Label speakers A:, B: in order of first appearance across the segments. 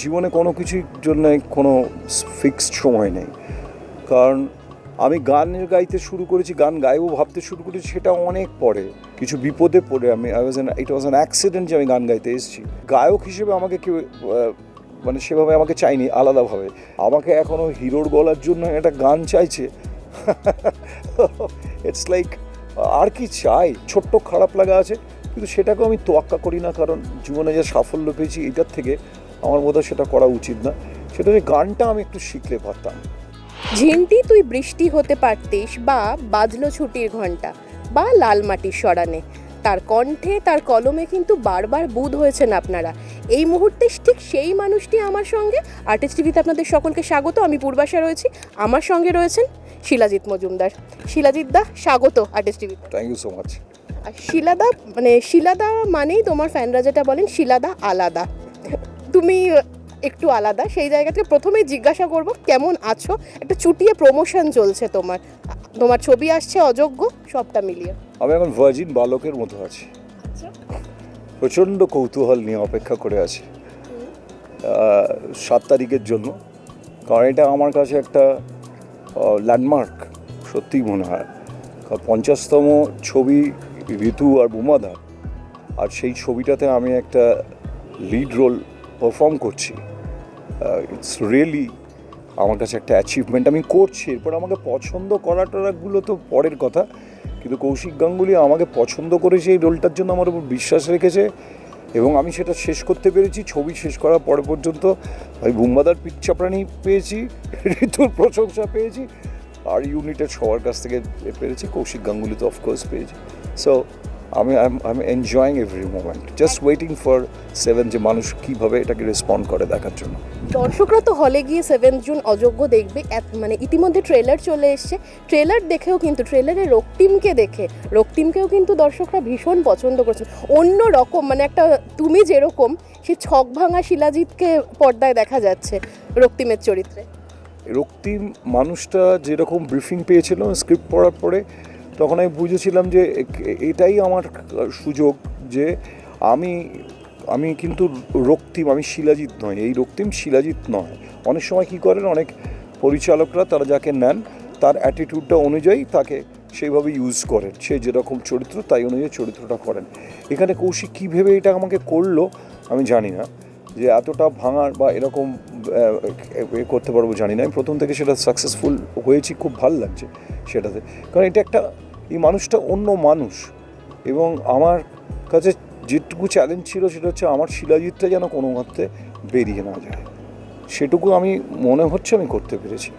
A: জীবনে কোনো কিছুর জন্য কোনো ফিক্সড সময় নেই, কারণ আমি গানের গাইতে শুরু করেছি, গান গাইবো ভাবতে শুরু করেছি সেটা অনেক পরে, কিছু বিপদে পড়ে আমি ইট ওয়াজ অ্যান অ্যাক্সিডেন্ট যে আমি গান গাইতে এসেছি। গায়ক হিসেবে আমাকে কেউ মানে সেভাবে আমাকে চাইনি আলাদাভাবে, আমাকে এখনও হিরোর গলার জন্য একটা গান চাইছে। ইটস লাইক আর কি চাই, ছোট্ট খারাপ লাগা আছে, কিন্তু সেটাকেও আমি তোয়াক্কা করি না, কারণ জীবনে যে সাফল্য পেয়েছি এটার থেকে আমার বোধহয় সেটা করা উচিত না। সেটা যে গানটা আমি একটু শিখলে পারতাম।
B: ঝিন্টি তুই বৃষ্টি হতে পারতিস, বা বাজলো ছুটির ঘন্টা, বা লাল মাটির সরানে, তার কণ্ঠে তার কলমে কিন্তু বারবার বুঁদ হয়েছেন আপনারা। এই মুহূর্তে ঠিক সেই মানুষটি আমার সঙ্গে। আর্টিস্ট টিভিতে আপনাদের সকলকে স্বাগত। আমি পূর্বাশা রয়েছি, আমার সঙ্গে রয়েছেন শিলাজিৎ মজুমদার। শিলাজিৎ দা, স্বাগত আর্টিস্ট টিভিতে।
A: Thank you so much.
B: আর শিলাদা মানেই তোমার ফ্যানরা যেটা বলেন, শিলাদা আলাদা। তুমি একটু আলাদা, সেই জায়গা থেকে প্রথমেই জিজ্ঞাসা করব কেমন আছো। একটা চুটিয়ে প্রমোশন চলছে তোমার ছবি আসছে অযোগ্য, সবটা মিলিয়ে।
A: আমি এখন ভার্জিন বালকের মতো আছি, প্রচণ্ড কৌতূহল নিয়ে অপেক্ষা করে আছি 7 তারিখের জন্য, কারণ এটা আমার কাছে একটা ল্যান্ডমার্ক সত্যিই মনে হয়। 50তম ছবি ঋতু আর বুমাদা, আর সেই ছবিটাতে আমি একটা লিড রোল পারফর্ম করছি। ইটস রিয়েলি আমার কাছে একটা অ্যাচিভমেন্ট। আমি করছি, এরপর আমাকে পছন্দ করাগুলো তো পরের কথা, কিন্তু কৌশিক গাঙ্গুলি আমাকে পছন্দ করেছে এই রোলটার জন্য, আমার উপর বিশ্বাস রেখেছে এবং আমি সেটা শেষ করতে পেরেছি। ছবি শেষ করার পরে পর্যন্ত আমি বুম্বাদার পিচ্ছাপ্রাণী পেয়েছি, ঋতুর প্রশংসা পেয়েছি, আর ইউনিটের সবার কাছ থেকে পেরেছি, কৌশিক গাঙ্গুলি তো অফকোর্স পেয়েছি। সো আমি enjoying every moment, just waiting for 7 যে মানুষ কীভাবে এটাকে রেসপন্ড করে দেখার জন্য।
B: দর্শকরা তো হলে গিয়ে 7 জুন অযোগ্য দেখবে, মানে ইতিমধ্যে ট্রেলার চলে এসছে। ট্রেলার দেখেও কিন্তু, ট্রেলারে রক্তিমকেও কিন্তু দর্শকরা ভীষণ পছন্দ করছেন। অন্য রকম, মানে একটা তুমি যেরকম সেই ছক ভাঙা শিলাজিৎকে পর্দায় দেখা যাচ্ছে রক্তিমের চরিত্রে।
A: রক্তিম মানুষটা যেরকম ব্রিফিং পেয়েছিল স্ক্রিপ্ট পড়ার পরে, তখন আমি বুঝেছিলাম যে এটাই আমার সুযোগ, যে আমি কিন্তু রক্তিম, আমি শিলাজিৎ নয়, এই রক্তিম শিলাজিৎ নয়। অনেক সময় কী করেন অনেক পরিচালকরা, তারা যাকে নেন তার অ্যাটিটিউডটা অনুযায়ী তাকে সেইভাবে ইউজ করেন, সে যেরকম চরিত্র তাই অনুযায়ী চরিত্রটা করেন। এখানে কৌশিক কী ভেবে এটা আমাকে করলো আমি জানি না, যে এতটা ভাঙার বা এরকম করতে পারবো জানি না। আমি প্রথম থেকে সেটা সাকসেসফুল হয়েছি, খুব ভালো লাগছে সেটাতে, কারণ এটা একটা, এই মানুষটা অন্য মানুষ, এবং আমার কাছে যেটুকু চ্যালেঞ্জ ছিল সেটা হচ্ছে আমার শিলাজিৎটা যেন কোনো মতে বেরিয়ে না যায়, সেটুকু আমি মনে হচ্ছে আমি করতে পেরেছি।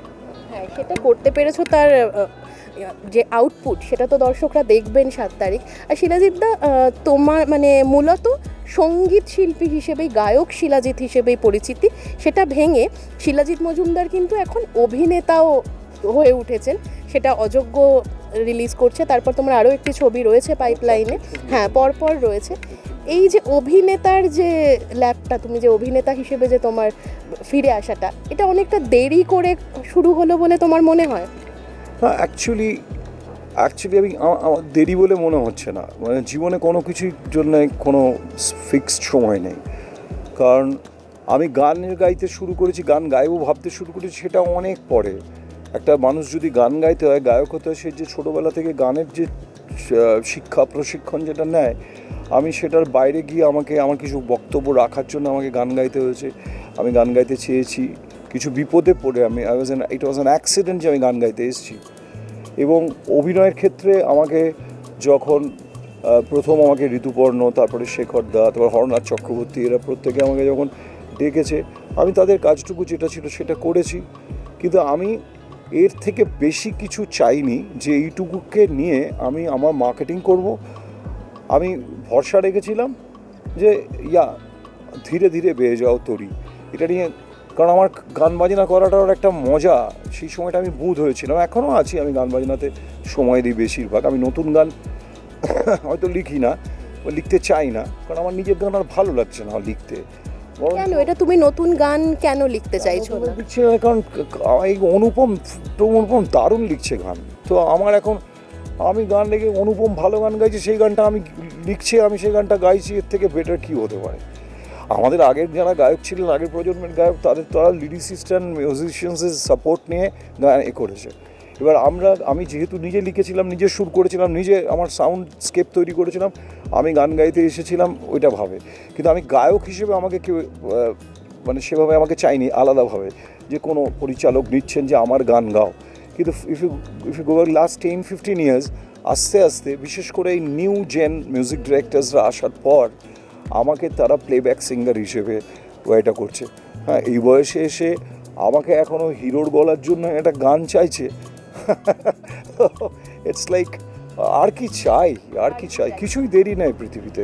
B: হ্যাঁ, সেটা করতে পেরেছো। তার যে আউটপুট সেটা তো দর্শকরা দেখবেন 7 তারিখ। আর শিলাজিৎদা, তোমার মানে মূলত সঙ্গীত শিল্পী হিসেবেই, গায়ক শিলাজিৎ হিসেবেই পরিচিতি, সেটা ভেঙে শিলাজিৎ মজুমদার কিন্তু এখন অভিনেতাও হয়ে উঠেছেন। সেটা অযোগ্য রিলিজ করছে, তারপর তোমার আরও একটি ছবি রয়েছে পাইপলাইনে, হ্যাঁ পরপর রয়েছে। এই যে অভিনেতার যে ল্যাপটা, তুমি যে অভিনেতা হিসেবে যে তোমার ফিরে আসাটা, এটা অনেকটা দেরি করে শুরু হলো বলে তোমার মনে হয়?
A: না, অ্যাকচুয়ালি আমি আমার দেরি বলে মনে হচ্ছে না। মানে জীবনে কোনো কিছুর জন্য কোনো ফিক্সড সময় নেই, কারণ আমি গানের গাইতে শুরু করেছি, গান গাইবো ভাবতে শুরু করেছি সেটা অনেক পরে। একটা মানুষ যদি গান গাইতে হয়, গায়ক হতে হয়, সে যে ছোটোবেলা থেকে গানের যে শিক্ষা প্রশিক্ষণ যেটা নেয়, আমি সেটার বাইরে গিয়ে আমার কিছু বক্তব্য রাখার জন্য আমাকে গান গাইতে হয়েছে। আমি গান গাইতে চেয়েছি, কিছু বিপদে পড়ে ইট ওয়াজ অ্যান অ্যাক্সিডেন্ট যে আমি গান গাইতে এসেছি। এবং অভিনয়ের ক্ষেত্রে আমাকে যখন প্রথম আমাকে ঋতুপর্ণ, তারপরে শেখর দা, তারপর হরনাথ চক্রবর্তী, এরা প্রত্যেকে আমাকে যখন ডেকেছে, আমি তাদের কাজটুকু যেটা ছিল সেটা করেছি, কিন্তু আমি এর থেকে বেশি কিছু চাইনি যে এইটুকুকে নিয়ে আমি আমার মার্কেটিং করব। আমি ভরসা রেখেছিলাম যে ধীরে ধীরে বেয়ে যাও তরি, এটা নিয়ে, কারণ আমার গান বাজনা করাটার একটা মজা, সেই সময়টা আমি বুঁদ হয়েছিলাম, এখনও আছি। আমি গান বাজনাতে সময় দিই বেশিরভাগ। আমি নতুন গান হয়তো লিখি না, লিখতে চাই না, কারণ আমার নিজের গান আর ভালো লাগছে না লিখতে।
B: কেন এটা তুমি নতুন গান কেন লিখতে চাইছো না?
A: লিখছে কারণ এই অনুপম দারুণ লিখছে গান, তো আমার এখন, আমি গান লিখে, অনুপম ভালো গান গাইছে, সেই গানটা আমি লিখছি, আমি সেই গানটা গাইছি, এর থেকে বেটার কী হতে পারে। আমাদের আগের যারা গায়ক ছিলেন, আগের প্রজন্মের গায়ক, তারা লিরিসিস্ট অ্যান্ড মিউজিশিয়ানসের সাপোর্ট নিয়ে গান করেছে। এবার আমি যেহেতু নিজে লিখেছিলাম, নিজে সুর করেছিলাম, নিজে আমার সাউন্ড স্কেপ তৈরি করেছিলাম, আমি গান গাইতে এসেছিলাম ওইটা ভাবে। কিন্তু আমি গায়ক হিসেবে আমাকে কেউ মানে সেভাবে আমাকে চাইনি আলাদাভাবে যে কোনো পরিচালক নিচ্ছেন যে আমার গান গাও। কিন্তু if you go last 10-15 years, আস্তে আস্তে বিশেষ করে এই নিউ জেন মিউজিক ডিরেক্টরসরা আসার পর আমাকে তারা প্লেব্যাক সিঙ্গার হিসেবে ওইটা করছে। হ্যাঁ, এই বয়সে এসে আমাকে এখনও হিরোর গলার জন্য একটা গান চাইছে। ইটস লাইক আর কি চাই, কিছুই দেরি নাই পৃথিবীতে।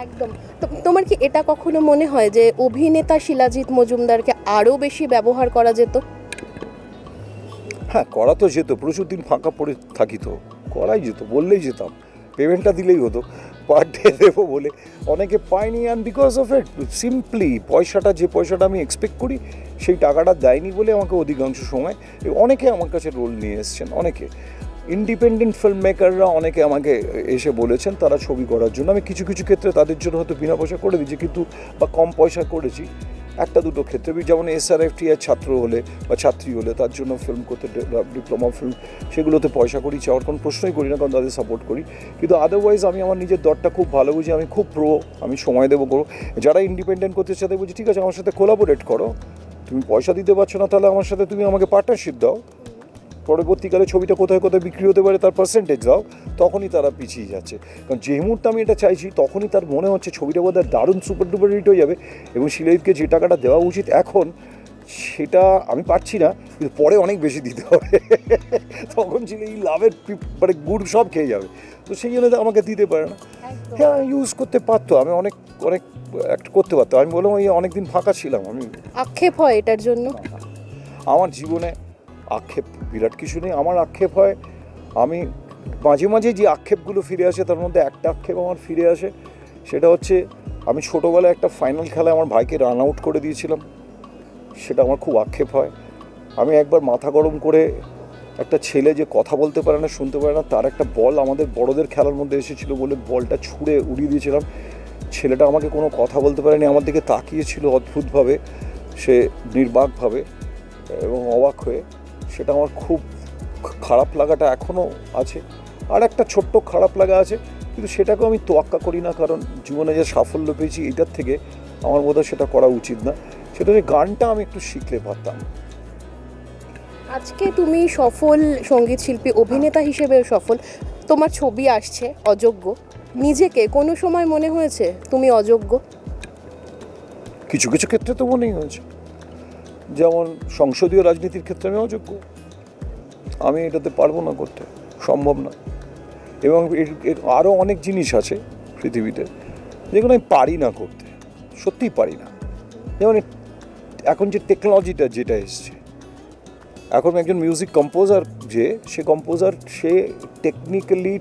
B: একদম। তোমার কি এটা কখনো মনে হয় যে অভিনেতা শিলাজিৎ মজুমদারকে আরও বেশি ব্যবহার করা যেত?
A: হ্যাঁ, করা তো যেত, প্রচুর দিন ফাঁকা পড়ে থাকি তো, করাই যেত, বললেই যেতাম, পেমেন্টটা দিলেই হতো, পার ডে দেবো বলে। অনেকে পায়নি, and because of it simply যে পয়সাটা আমি এক্সপেক্ট করি সেই টাকাটা দেয়নি বলে আমাকে অধিকাংশ সময় অনেকে আমার কাছে রোল নিয়ে এসছেন। অনেকে ইন্ডিপেন্ডেন্ট ফিল্ম মেকাররা অনেকে আমাকে এসে বলেছেন তারা ছবি করার জন্য। আমি কিছু কিছু ক্ষেত্রে তাদের জন্য হয়তো বিনা পয়সা করে দিয়েছি, কিন্তু বা কম পয়সা করেছি একটা দুটো ক্ষেত্রে। যেমন SRFT এর ছাত্র হলে বা ছাত্রী হলে তার জন্য ফিল্ম করতে, ডিপ্লোমা ফিল্ম, সেগুলোতে পয়সা করি, চাওয়ার কোনো প্রশ্নই করি না, কারণ তাদের সাপোর্ট করি। কিন্তু আদারওয়াইজ আমি আমার নিজের দরটা খুব ভালো বুঝি, আমি খুব আমি সময় দেবো করো। যারা ইন্ডিপেন্ডেন্ট করতে চাই বুঝি ঠিক আছে আমার সাথে কোলাবোরেট করো, তুমি পয়সা দিতে পারছো না তাহলে আমার সাথে তুমি আমাকে পার্টনারশিপ দাও, পরবর্তীকালে ছবিটা কোথায় কোথায় বিক্রি হতে পারে তার পার্সেন্টেজ দাও। তখনই তারা পিছিয়ে যাচ্ছে, কারণ যে মুহূর্তে আমি এটা চাইছি তখনই তার মনে হচ্ছে ছবিটা বোধহয় দারুণ সুপার ডুপার হিট হয়ে যাবে এবং শিলাজিৎকে যে টাকাটা দেওয়া উচিত এখন সেটা আমি পারছি না, কিন্তু পরে অনেক বেশি দিতে হবে। তখন ছিল এই লাভের মানে গুড় সব খেয়ে যাবে, তো সেই জন্য আমাকে দিতে পারে না। হ্যাঁ, ইউজ করতে পারতো, আমি অনেক একটা করতে পারতো। আমি বললাম ওই অনেকদিন ফাঁকা ছিলাম। আমি
B: আক্ষেপ হয় এটার জন্য?
A: আমার জীবনে আক্ষেপ বিরাট কিছু নেই। আমার আক্ষেপ হয় আমি মাঝে মাঝে যে আক্ষেপগুলো ফিরে আসে তার মধ্যে একটা আক্ষেপ আমার ফিরে আসে, সেটা হচ্ছে আমি ছোটোবেলায় একটা ফাইনাল খেলায় আমার ভাইকে রান আউট করে দিয়েছিলাম, সেটা আমার খুব আক্ষেপ হয়। আমি একবার মাথা গরম করে একটা ছেলে যে কথা বলতে পারে না, শুনতে পারে না, তার একটা বল আমাদের বড়দের খেলার মধ্যে এসেছিলো বলে বলটা ছুঁড়ে উড়িয়ে দিয়েছিলাম। ছেলেটা আমাকে কোনো কথা বলতে পারেনি, আমার দিকে তাকিয়েছিল অদ্ভুতভাবে, সে নির্বাকভাবে এবং অবাক হয়ে। সেটা আমার খুব খারাপ লাগাটা এখনও আছে। আর একটা ছোট্ট খারাপ লাগা আছে, কিন্তু সেটাকেও আমি তোয়াক্কা করি না, কারণ জীবনে যে সাফল্য পেয়েছি এটার থেকে আমার বোধহয় সেটা করা উচিত না। সেটা যে গানটা আমি একটু শিখলে পারতাম।
B: আজকে তুমি সফল সঙ্গীত শিল্পী, অভিনেতা হিসেবেও সফল, তোমার ছবি আসছে অযোগ্য, নিজেকে কোনো সময় মনে হয়েছে তুমি অযোগ্য?
A: কিছু কিছু ক্ষেত্রে তো মনেই হয়েছে, যেমন সংসদীয় রাজনীতির ক্ষেত্রে আমি অযোগ্য, আমি এটাতে পারবো না করতে, সম্ভব না। এবং আরও অনেক জিনিস আছে পৃথিবীতে যেগুলো আমি পারি না করতে, সত্যিই পারি না। যেমন এখন যে টেকনোলজিটা যেটা এসছে, এখন একজন মিউজিক কম্পোজার সে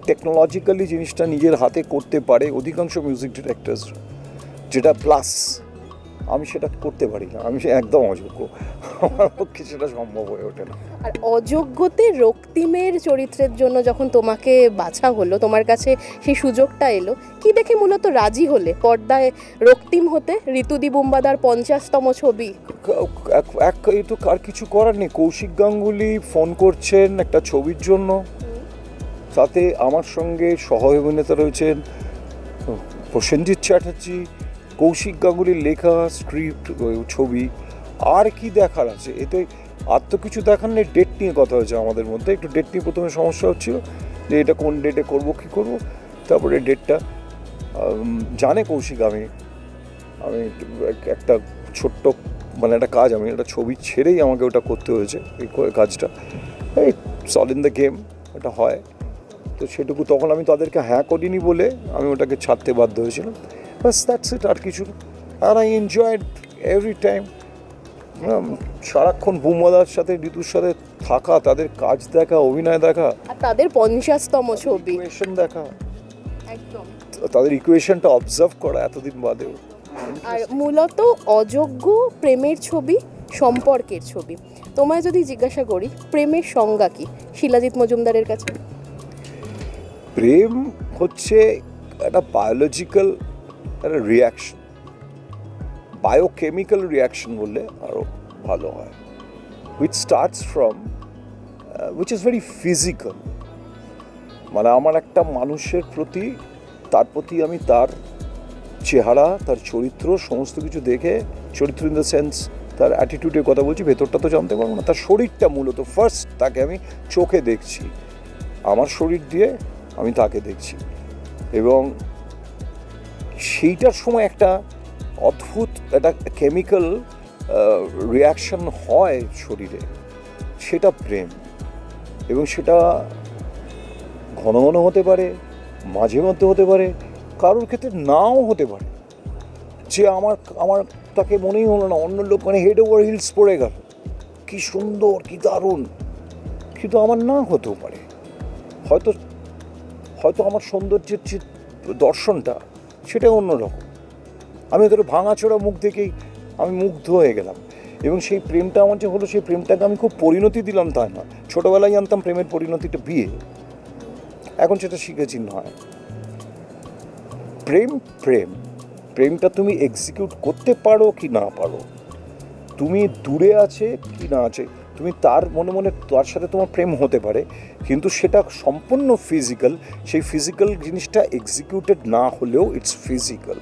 A: টেকনোলজিক্যালি জিনিসটা নিজের হাতে করতে পারে অধিকাংশ মিউজিক ডিরেক্টরস, যেটা প্লাস আমি সেটা করতে পারি না, আমি একদম অযোগ্য, আমার পক্ষে সেটা সম্ভব হয়ে ওঠে না।
B: আর অযোগ্যতে রক্তিমের চরিত্রের জন্য যখন তোমাকে বাছা হলো, তোমার কাছে সেই সুযোগটা এলো, কি দেখে মূলত রাজি হলে পর্দায় রক্তিম হতে? ঋতুদি বুম্বাদার 50তম ছবি।
A: এই তো আর কিছু করার নেই, কৌশিক গাঙ্গুলি ফোন করছেন একটা ছবির জন্য, তাতে আমার সঙ্গে সহ অভিনেতা রয়েছেন প্রসেনজিৎ চ্যাটার্জি, কৌশিক গাঙ্গুলির লেখা স্ক্রিপ্ট ছবি, আর কি দেখার আছে এতে? আর তো কিছু দেখার নেই। ডেট নিয়ে কথা হয়েছে আমাদের মধ্যে, একটু ডেট নিয়ে প্রথমে সমস্যা হচ্ছিল যে এটা কোন ডেটে করবো কী করবো, তারপরে ডেটটা জানে কৌশিক আমি একটা ছোট্ট মানে একটা কাজ, আমি একটা ছবি ছেড়েই আমাকে ওটা করতে হয়েছে, এই কাজটা এই সল ইন দ্য গেম এটা হয়, তো সেটুকু তখন আমি তাদেরকে হ্যাঁ করিনি বলে আমি ওটাকে ছাড়তে বাধ্য হয়েছিলাম। বাস দ্যাটস ইট, আর কিছু না। আর আই এনজয়েড এভরি টাইম, সারাক্ষণ বুম্বাদার সাথে ঋতুর সাথে থাকা, তাদের কাজ দেখা, অভিনয় দেখা,
B: আর তাদের 50তম ছবি
A: ইকুয়েশন দেখা,
B: একদম
A: তাদের ইকুয়েশনটা অবজার্ভ করা এতদিন বাদেও।
B: আর মূলত অযোগ্য প্রেমের ছবি, সম্পর্কের ছবি। তোমায় যদি জিজ্ঞাসা করি প্রেমের সংজ্ঞা কি শিলাজিৎ মজুমদারের কাছে?
A: প্রেম হচ্ছে একটা বায়োলজিক্যাল একটা রিয়াকশন, বায়োকেমিক্যাল রিয়াকশন বললে আরও ভালো হয়, which starts from which is very physical. মানে আমার একটা মানুষের প্রতি, তার প্রতি আমি তার চেহারা, তার চরিত্র, সমস্ত কিছু দেখে, চরিত্র ইন দ্য সেন্স তার অ্যাটিটিউডের কথা বলছি, ভেতরটা তো জানতে পারবো না, তার শরীরটা মূলত ফার্স্ট তাকে আমি চোখে দেখছি, আমার শরীর দিয়ে আমি তাকে দেখছি, এবং সেইটার সময় একটা অদ্ভুত একটা কেমিক্যাল রিয়াকশন হয় শরীরে, সেটা প্রেম। এবং সেটা ঘন ঘন হতে পারে, মাঝে মধ্যে হতে পারে, কারোর ক্ষেত্রে নাও হতে পারে, যে আমার আমার তাকে মনেই হলো না, অন্য লোক মানে হেড ওভার হিলস পড়ে গেল, কি সুন্দর, কি দারুণ, কিন্তু আমার না হতেও পারে। হয়তো হয়তো আমার সৌন্দর্যের যে দর্শনটা সেটা অন্যরকম, আমি ওদের ভাঙাচোরা মুখ দেখেই আমি মুগ্ধ হয়ে গেলাম। এবং সেই প্রেমটা আমার যে হলো, সেই প্রেমটাকে আমি খুব পরিণতি দিলাম তাই না, ছোটোবেলায় জানতাম প্রেমের পরিণতিটা বিয়ে, এখন সেটা শিখেছি নয়। প্রেম প্রেম প্রেমটা তুমি এক্সিকিউট করতে পারো কি না পারো, তুমি দূরে আছে কি না আছে, তুমি তার মনে মনে তার সাথে তোমার প্রেম হতে পারে, কিন্তু সেটা সম্পূর্ণ ফিজিক্যাল, সেই ফিজিক্যাল জিনিসটা এক্সিকিউটেড না হলেও ইটস ফিজিক্যাল।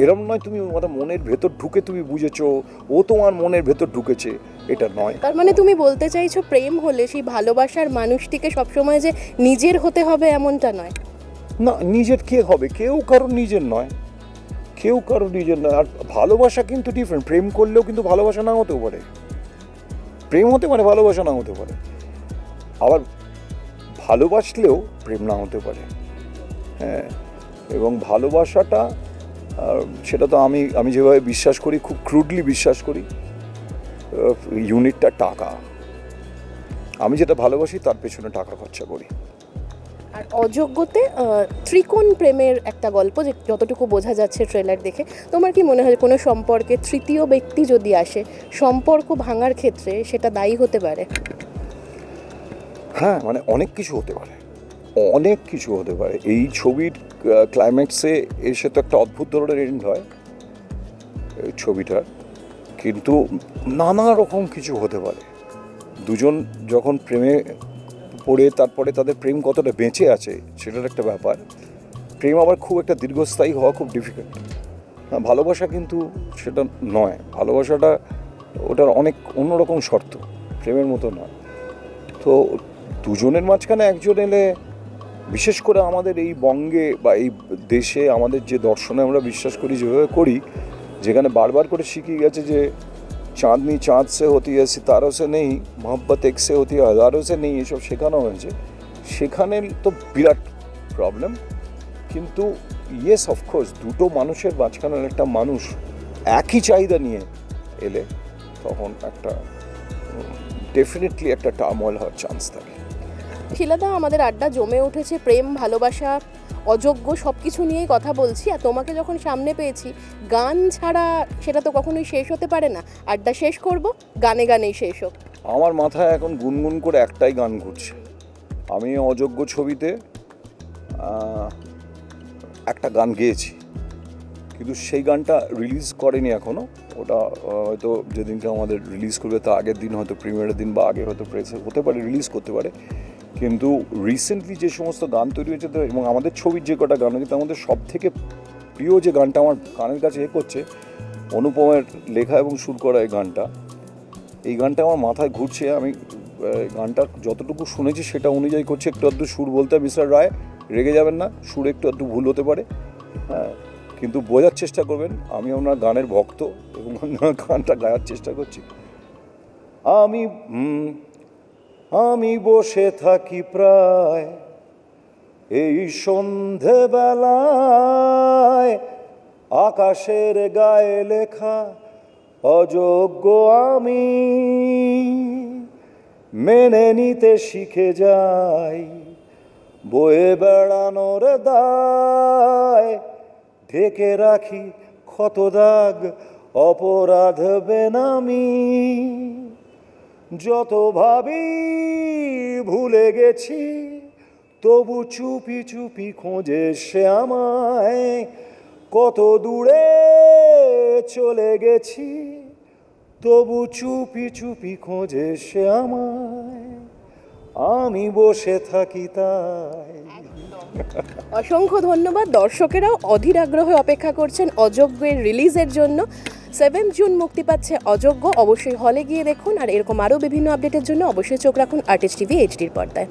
A: এরম নয় তুমি ওটা মনের ভেতর ঢুকে তুমি বুঝেছো, ও তোমার মনের ভেতর ঢুকেছে, এটা নয়।
B: তার মানে তুমি বলতে চাইছো প্রেম হলে সেই ভালোবাসার মানুষটিকে সবসময় যে নিজের হতে হবে এমনটা নয়?
A: না, নিজের কে হবে, কেউ কারোর নিজের নয়, কেউ কারোর নিজের নয়। আর ভালোবাসা কিন্তু ডিফারেন্ট, প্রেম করলেও কিন্তু ভালোবাসা না হতেও পারে, প্রেম হতে পারে, ভালোবাসা না হতে পারে, আবার ভালোবাসলেও প্রেম না হতে পারে। হ্যাঁ, এবং ভালোবাসাটা সেটা তো আমি যেভাবে বিশ্বাস করি, খুব ক্রুডলি বিশ্বাস করি, ইউনিটটা টাকা। আমি যেটা ভালোবাসি তার পেছনে টাকা খরচা করি।
B: আর অযোগ্যতে ত্রিকোণ প্রেমের একটা গল্প, যে যতটুকু বোঝা যাচ্ছে ট্রেলার দেখে, তোমার কি মনে হয় কোনো সম্পর্কে তৃতীয় ব্যক্তি যদি আসে সম্পর্ক ভাঙার ক্ষেত্রে সেটা দায়ী হতে পারে?
A: হ্যাঁ, মানে অনেক কিছু হতে পারে, অনেক কিছু হতে পারে। এই ছবির ক্লাইম্যাক্সে এসে তো একটা অদ্ভুত ধরনের এন্ড হয় এই ছবিটার, কিন্তু নানা রকম কিছু হতে পারে। দুজন যখন প্রেমে পড়ে তারপরে তাদের প্রেম কতটা বেঁচে আছে সেটার একটা ব্যাপার। প্রেম আবার খুব একটা দীর্ঘস্থায়ী হওয়া খুব ডিফিকাল্ট। হ্যাঁ, ভালোবাসা কিন্তু সেটা নয়, ভালোবাসাটা ওটার অনেক অন্যরকম শর্ত, প্রেমের মতো নয়। তো দুজনের মাঝখানে একজন এলে, বিশেষ করে আমাদের এই বঙ্গে বা এই দেশে আমাদের যে দর্শনে আমরা বিশ্বাস করি, যেভাবে করি, যেখানে বারবার করে শিখিয়ে গেছে যে চাঁদনি চাঁদ সে হতি है सितारों से नहीं, मोहब्बत एक से होती है हज़ारों से नहीं, এসব শেখানো হয়েছে, সেখানে তো বিরাট প্রবলেম। কিন্তু ইয়েস, অফকোর্স, দুটো মানুষের মাঝখানের একটা মানুষ একই চাহিদা নিয়ে এলে তখন একটা ডেফিনেটলি একটা টার্মোয়েল হওয়ার চান্স থাকে।
B: শিলাদা, আমাদের আড্ডা জমে উঠেছে, প্রেম, ভালোবাসা, অযোগ্য সব কিছু নিয়েই কথা বলছি। আর তোমাকে যখন সামনে পেয়েছি, গান ছাড়া সেটা তো কখনোই শেষ হতে পারে না। আড্ডা শেষ করব, গানে গানেই শেষ হোক।
A: আমার মাথায় এখন গুনগুন করে একটাই গান ঘুরছে। আমি অযোগ্য ছবিতে একটা গান গেয়েছি, কিন্তু সেই গানটা রিলিজ করেনি এখনও। ওটা হয়তো যেদিনকে আমাদের রিলিজ করবে তার আগের দিন, হয়তো প্রিমিয়ারের দিন বা আগে হয়তো প্রেসে হতে পারে, রিলিজ করতে পারে। কিন্তু রিসেন্টলি যে সমস্ত গান তৈরি হয়েছে, তো এবং আমাদের ছবির যে কটা গান হয়েছে তার মধ্যে সব থেকে প্রিয় যে গানটা আমার কানের কাছে করছে, অনুপমের লেখা এবং সুর করা এই গানটা। এই গানটা আমার মাথায় ঘুরছে। আমি গানটা যতটুকু শুনেছি সেটা অনুযায়ী করছি। একটু আধটু সুর বলতে মিস্টার রায় রেগে যাবেন না, সুর একটু আধটু ভুল হতে পারে, হ্যাঁ, কিন্তু বোঝার চেষ্টা করবেন আমি আপনার গানের ভক্ত এবং গানটা গাওয়ার চেষ্টা করছি। আমি বসে থাকি প্রায় এই সন্ধেবেলায়, আকাশের গায়ে লেখা অযোগ্য আমি মেনে নিতে শিখে যাই, বয়ে বেড়ানোর দায় ঢেকে রাখি ক্ষত দাগ, অপরাধ বেনামি, যত ভাবি ভুলে গেছি তবু চুপি চুপি খোঁজে সে আমায়, কত দূরে চলে গেছি, তবু চুপি চুপি খোঁজে সে আমায়, আমি বসে থাকি তাই।
B: অসংখ্য ধন্যবাদ। দর্শকেরাও অধীর আগ্রহে অপেক্ষা করছেন অযোগ্যের রিলিজের জন্য। 7 জুন মুক্তি পাচ্ছে অযোগ্য, অবশ্যই হলে গিয়ে দেখুন। আর এরকম আরও বিভিন্ন আপডেটের জন্য অবশ্যই চোখ রাখুন আর্টিস্ট টিভি এইচডির পর্দায়।